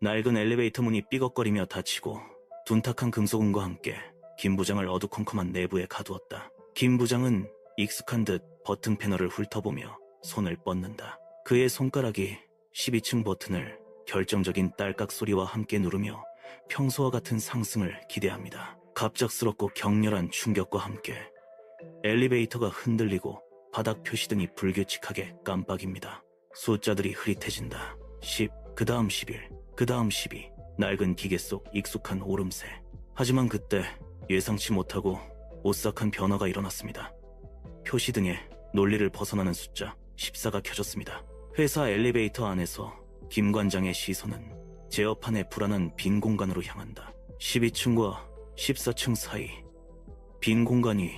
낡은 엘리베이터 문이 삐걱거리며 닫히고 둔탁한 금속음과 함께 김 부장을 어두컴컴한 내부에 가두었다. 김 부장은 익숙한 듯 버튼 패널을 훑어보며 손을 뻗는다. 그의 손가락이 12층 버튼을 결정적인 딸깍 소리와 함께 누르며 평소와 같은 상승을 기대합니다. 갑작스럽고 격렬한 충격과 함께 엘리베이터가 흔들리고 바닥 표시등이 불규칙하게 깜빡입니다. 숫자들이 흐릿해진다. 10, 그 다음 11, 그 다음 12. 낡은 기계 속 익숙한 오름세. 하지만 그때 예상치 못하고 오싹한 변화가 일어났습니다. 표시등에 논리를 벗어나는 숫자 14가 켜졌습니다. 회사 엘리베이터 안에서 김 관장의 시선은 제어판의 불안한 빈 공간으로 향한다. 12층과 14층 사이 빈 공간이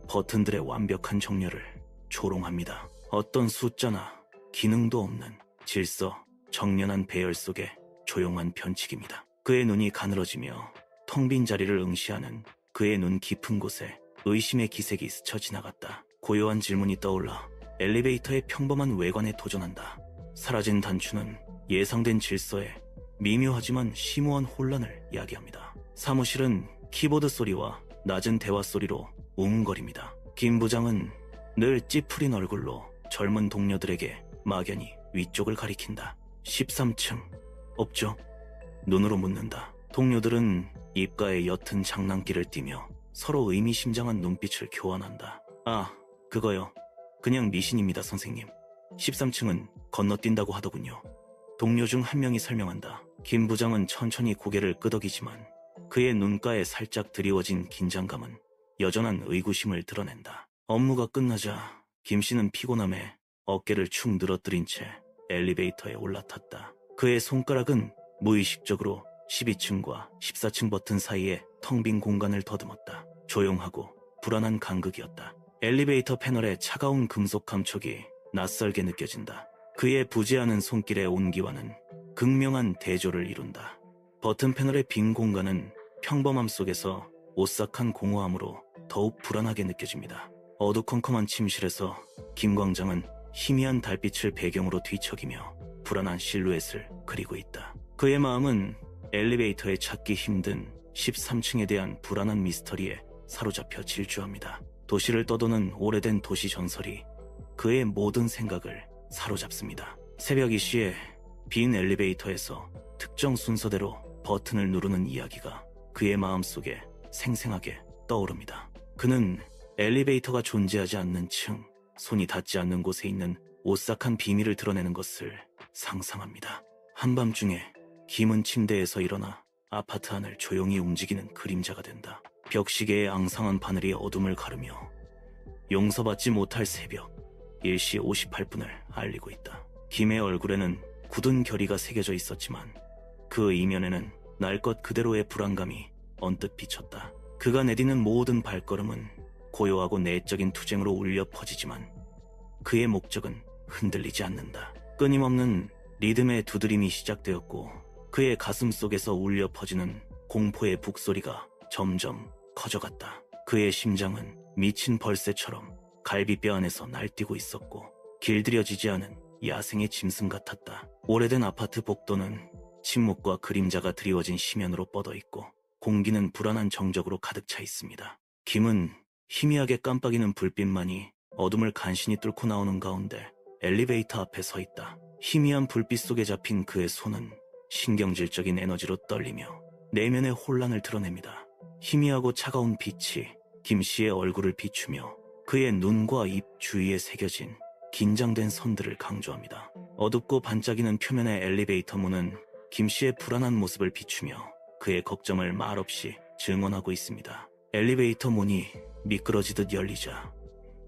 버튼들의 완벽한 정렬을 조롱합니다. 어떤 숫자나 기능도 없는 질서 정연한 배열 속의 조용한 변칙입니다. 그의 눈이 가늘어지며 텅 빈 자리를 응시하는 그의 눈 깊은 곳에 의심의 기색이 스쳐 지나갔다. 고요한 질문이 떠올라 엘리베이터의 평범한 외관에 도전한다. 사라진 단추는 예상된 질서에 미묘하지만 심오한 혼란을 야기합니다. 사무실은 키보드 소리와 낮은 대화 소리로 웅웅거립니다. 김 부장은 늘 찌푸린 얼굴로 젊은 동료들에게 막연히 위쪽을 가리킨다. 13층 없죠? 눈으로 묻는다. 동료들은 입가에 옅은 장난기를 띠며 서로 의미심장한 눈빛을 교환한다. 아, 그거요. 그냥 미신입니다, 선생님. 13층은 건너뛴다고 하더군요. 동료 중 한 명이 설명한다. 김 부장은 천천히 고개를 끄덕이지만 그의 눈가에 살짝 드리워진 긴장감은 여전한 의구심을 드러낸다. 업무가 끝나자 김 씨는 피곤함에 어깨를 축 늘어뜨린 채 엘리베이터에 올라탔다. 그의 손가락은 무의식적으로 12층과 14층 버튼 사이에 텅 빈 공간을 더듬었다. 조용하고 불안한 간극이었다. 엘리베이터 패널의 차가운 금속 감촉이 낯설게 느껴진다. 그의 부재하는 손길의 온기와는 극명한 대조를 이룬다. 버튼 패널의 빈 공간은 평범함 속에서 오싹한 공허함으로 더욱 불안하게 느껴집니다. 어두컴컴한 침실에서 김 광장은 희미한 달빛을 배경으로 뒤척이며 불안한 실루엣을 그리고 있다. 그의 마음은 엘리베이터에 찾기 힘든 13층에 대한 불안한 미스터리에 사로잡혀 질주합니다. 도시를 떠도는 오래된 도시 전설이 그의 모든 생각을 사로잡습니다. 새벽 2시에 빈 엘리베이터에서 특정 순서대로 버튼을 누르는 이야기가 그의 마음속에 생생하게 떠오릅니다. 그는 엘리베이터가 존재하지 않는 층, 손이 닿지 않는 곳에 있는 오싹한 비밀을 드러내는 것을 상상합니다. 한밤중에 김은 침대에서 일어나 아파트 안을 조용히 움직이는 그림자가 된다. 벽시계의 앙상한 바늘이 어둠을 가르며 용서받지 못할 새벽 1시 58분을 알리고 있다. 김의 얼굴에는 굳은 결의가 새겨져 있었지만 그 이면에는 날 것 그대로의 불안감이 언뜻 비쳤다. 그가 내디는 모든 발걸음은 고요하고 내적인 투쟁으로 울려 퍼지지만 그의 목적은 흔들리지 않는다. 끊임없는 리듬의 두드림이 시작되었고 그의 가슴 속에서 울려 퍼지는 공포의 북소리가 점점 커져갔다. 그의 심장은 미친 벌새처럼 갈비뼈 안에서 날뛰고 있었고 길들여지지 않은 야생의 짐승 같았다. 오래된 아파트 복도는 침묵과 그림자가 드리워진 심연으로 뻗어있고 공기는 불안한 정적으로 가득 차 있습니다. 김은 희미하게 깜빡이는 불빛만이 어둠을 간신히 뚫고 나오는 가운데 엘리베이터 앞에 서 있다. 희미한 불빛 속에 잡힌 그의 손은 신경질적인 에너지로 떨리며 내면의 혼란을 드러냅니다. 희미하고 차가운 빛이 김 씨의 얼굴을 비추며 그의 눈과 입 주위에 새겨진 긴장된 선들을 강조합니다. 어둡고 반짝이는 표면의 엘리베이터 문은 김 씨의 불안한 모습을 비추며 그의 걱정을 말없이 증언하고 있습니다. 엘리베이터 문이 미끄러지듯 열리자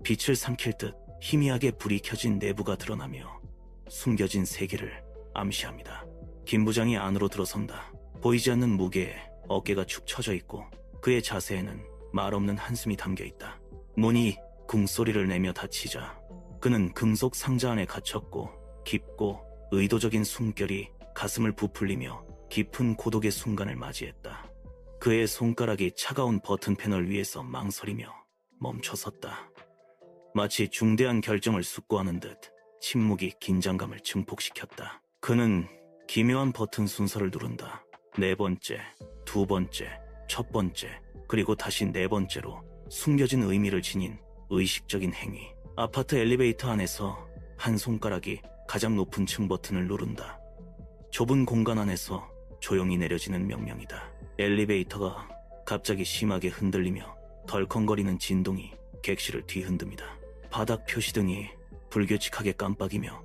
빛을 삼킬 듯 희미하게 불이 켜진 내부가 드러나며 숨겨진 세계를 암시합니다. 김 부장이 안으로 들어선다. 보이지 않는 무게에 어깨가 축 처져 있고 그의 자세에는 말없는 한숨이 담겨있다. 문이 궁소리를 내며 닫히자 그는 금속 상자 안에 갇혔고 깊고 의도적인 숨결이 가슴을 부풀리며 깊은 고독의 순간을 맞이했다. 그의 손가락이 차가운 버튼 패널 위에서 망설이며 멈춰섰다. 마치 중대한 결정을 숙고하는 듯 침묵이 긴장감을 증폭시켰다. 그는 기묘한 버튼 순서를 누른다. 네 번째, 두 번째, 첫 번째, 그리고 다시 네 번째로 숨겨진 의미를 지닌 의식적인 행위. 아파트 엘리베이터 안에서 한 손가락이 가장 높은 층 버튼을 누른다. 좁은 공간 안에서 조용히 내려지는 명령이다. 엘리베이터가 갑자기 심하게 흔들리며 덜컹거리는 진동이 객실을 뒤흔듭니다. 바닥 표시등이 불규칙하게 깜빡이며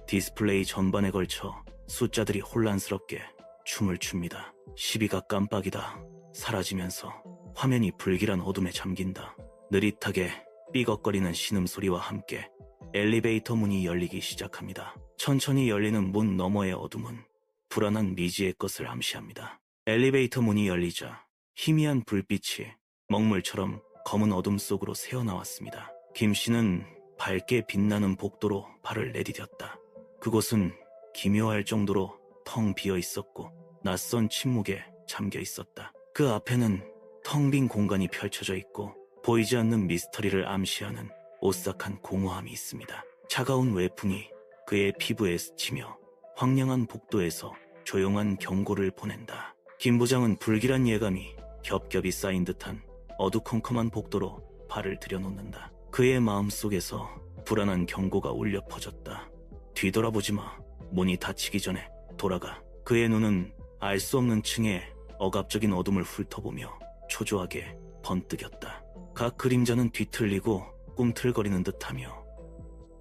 디스플레이 전반에 걸쳐 숫자들이 혼란스럽게 춤을 춥니다. 12가 깜빡이다 사라지면서 화면이 불길한 어둠에 잠긴다. 느릿하게 삐걱거리는 신음소리와 함께 엘리베이터 문이 열리기 시작합니다. 천천히 열리는 문 너머의 어둠은 불안한 미지의 것을 암시합니다. 엘리베이터 문이 열리자 희미한 불빛이 먹물처럼 검은 어둠 속으로 새어나왔습니다. 김씨는 밝게 빛나는 복도로 발을 내디뎠다. 그곳은 기묘할 정도로 텅 비어 있었고 낯선 침묵에 잠겨 있었다. 그 앞에는 텅 빈 공간이 펼쳐져 있고 보이지 않는 미스터리를 암시하는 오싹한 공허함이 있습니다. 차가운 외풍이 그의 피부에 스치며 황량한 복도에서 조용한 경고를 보낸다. 김 부장은 불길한 예감이 겹겹이 쌓인 듯한 어두컴컴한 복도로 발을 들여놓는다. 그의 마음속에서 불안한 경고가 울려 퍼졌다. 뒤돌아보지 마. 문이 닫히기 전에 돌아가. 그의 눈은 알 수 없는 층의 억압적인 어둠을 훑어보며 초조하게 번뜩였다. 각 그림자는 뒤틀리고 꿈틀거리는 듯하며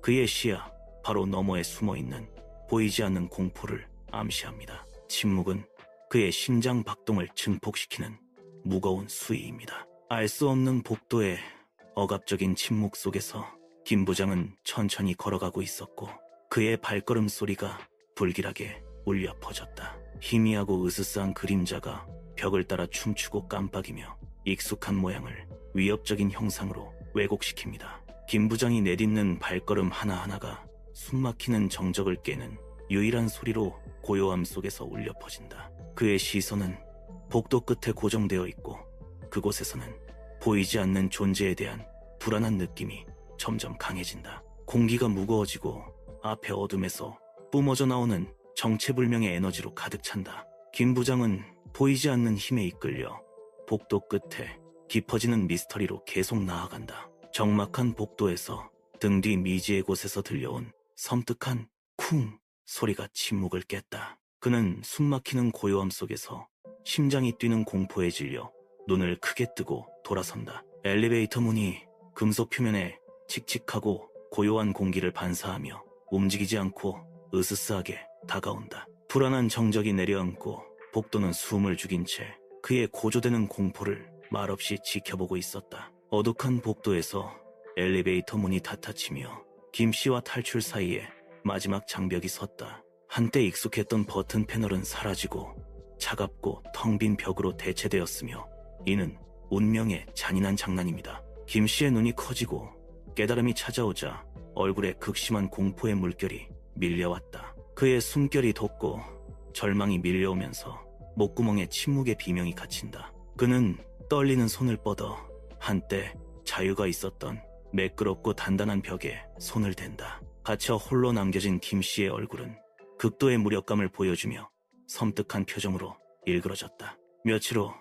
그의 시야 바로 너머에 숨어있는 보이지 않는 공포를 암시합니다. 침묵은 그의 심장 박동을 증폭시키는 무거운 수위입니다. 알 수 없는 복도의 억압적인 침묵 속에서 김 부장은 천천히 걸어가고 있었고 그의 발걸음 소리가 불길하게 울려 퍼졌다. 희미하고 으스스한 그림자가 벽을 따라 춤추고 깜빡이며 익숙한 모양을 위협적인 형상으로 왜곡시킵니다. 김 부장이 내딛는 발걸음 하나하나가 숨막히는 정적을 깨는 유일한 소리로 고요함 속에서 울려 퍼진다. 그의 시선은 복도 끝에 고정되어 있고 그곳에서는 보이지 않는 존재에 대한 불안한 느낌이 점점 강해진다. 공기가 무거워지고 앞에 어둠에서 뿜어져 나오는 정체불명의 에너지로 가득 찬다. 김 부장은 보이지 않는 힘에 이끌려 복도 끝에 깊어지는 미스터리로 계속 나아간다. 적막한 복도에서 등 뒤 미지의 곳에서 들려온 섬뜩한 쿵 소리가 침묵을 깼다. 그는 숨막히는 고요함 속에서 심장이 뛰는 공포에 질려 눈을 크게 뜨고 돌아선다. 엘리베이터 문이 금속 표면에 칙칙하고 고요한 공기를 반사하며 움직이지 않고 으스스하게 다가온다. 불안한 정적이 내려앉고 복도는 숨을 죽인 채 그의 고조되는 공포를 말없이 지켜보고 있었다. 어둑한 복도에서 엘리베이터 문이 닫혀치며 김씨와 탈출 사이에 마지막 장벽이 섰다. 한때 익숙했던 버튼 패널은 사라지고 차갑고 텅 빈 벽으로 대체되었으며 이는 운명의 잔인한 장난입니다. 김씨의 눈이 커지고 깨달음이 찾아오자 얼굴에 극심한 공포의 물결이 밀려왔다. 그의 숨결이 돋고 절망이 밀려오면서 목구멍에 침묵의 비명이 갇힌다. 그는 떨리는 손을 뻗어 한때 자유가 있었던 매끄럽고 단단한 벽에 손을 댄다. 갇혀 홀로 남겨진 김씨의 얼굴은 극도의 무력감을 보여주며 섬뜩한 표정으로 일그러졌다. 며칠 후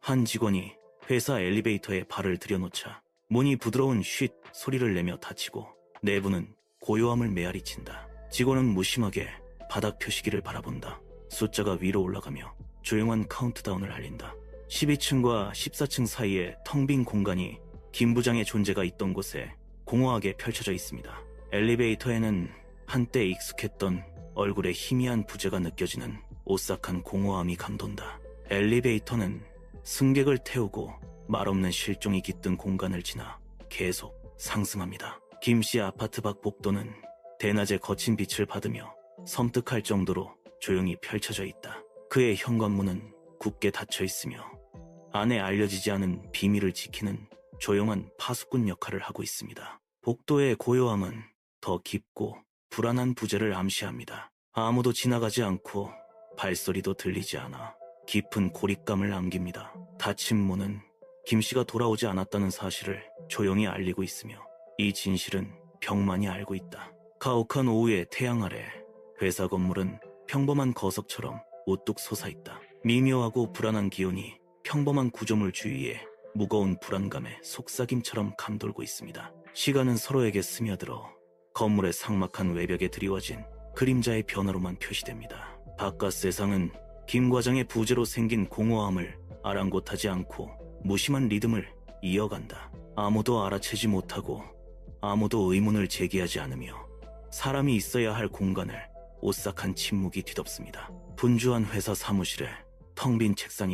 한 직원이 회사 엘리베이터에 발을 들여놓자 문이 부드러운 쉿 소리를 내며 닫히고 내부는 고요함을 메아리친다. 직원은 무심하게 바닥 표시기를 바라본다. 숫자가 위로 올라가며 조용한 카운트다운을 알린다. 12층과 14층 사이에 텅 빈 공간이 김 부장의 존재가 있던 곳에 공허하게 펼쳐져 있습니다. 엘리베이터에는 한때 익숙했던 얼굴에 희미한 부재가 느껴지는 오싹한 공허함이 감돈다. 엘리베이터는 승객을 태우고 말없는 실종이 깃든 공간을 지나 계속 상승합니다. 김씨 아파트 밖 복도는 대낮에 거친 빛을 받으며 섬뜩할 정도로 조용히 펼쳐져 있다. 그의 현관문은 굳게 닫혀 있으며 안에 알려지지 않은 비밀을 지키는 조용한 파수꾼 역할을 하고 있습니다. 복도의 고요함은 더 깊고 불안한 부재를 암시합니다. 아무도 지나가지 않고 발소리도 들리지 않아 깊은 고립감을 남깁니다. 닫힌 문은 김씨가 돌아오지 않았다는 사실을 조용히 알리고 있으며 이 진실은 벽만이 알고 있다. 가혹한 오후의 태양 아래 회사 건물은 평범한 거석처럼 우뚝 솟아있다. 미묘하고 불안한 기운이 평범한 구조물 주위에 무거운 불안감에 속삭임처럼 감돌고 있습니다. 시간은 서로에게 스며들어 건물의 삭막한 외벽에 드리워진 그림자의 변화로만 표시됩니다. 바깥 세상은 김 과장의 부재로 생긴 공허함을 아랑곳하지 않고 무심한 리듬을 이어간다. 아무도 알아채지 못하고 아무도 의문을 제기하지 않으며 사람이 있어야 할 공간을 오싹한 침묵이 뒤덮습니다. 분주한 회사 사무실에 텅 빈 책상이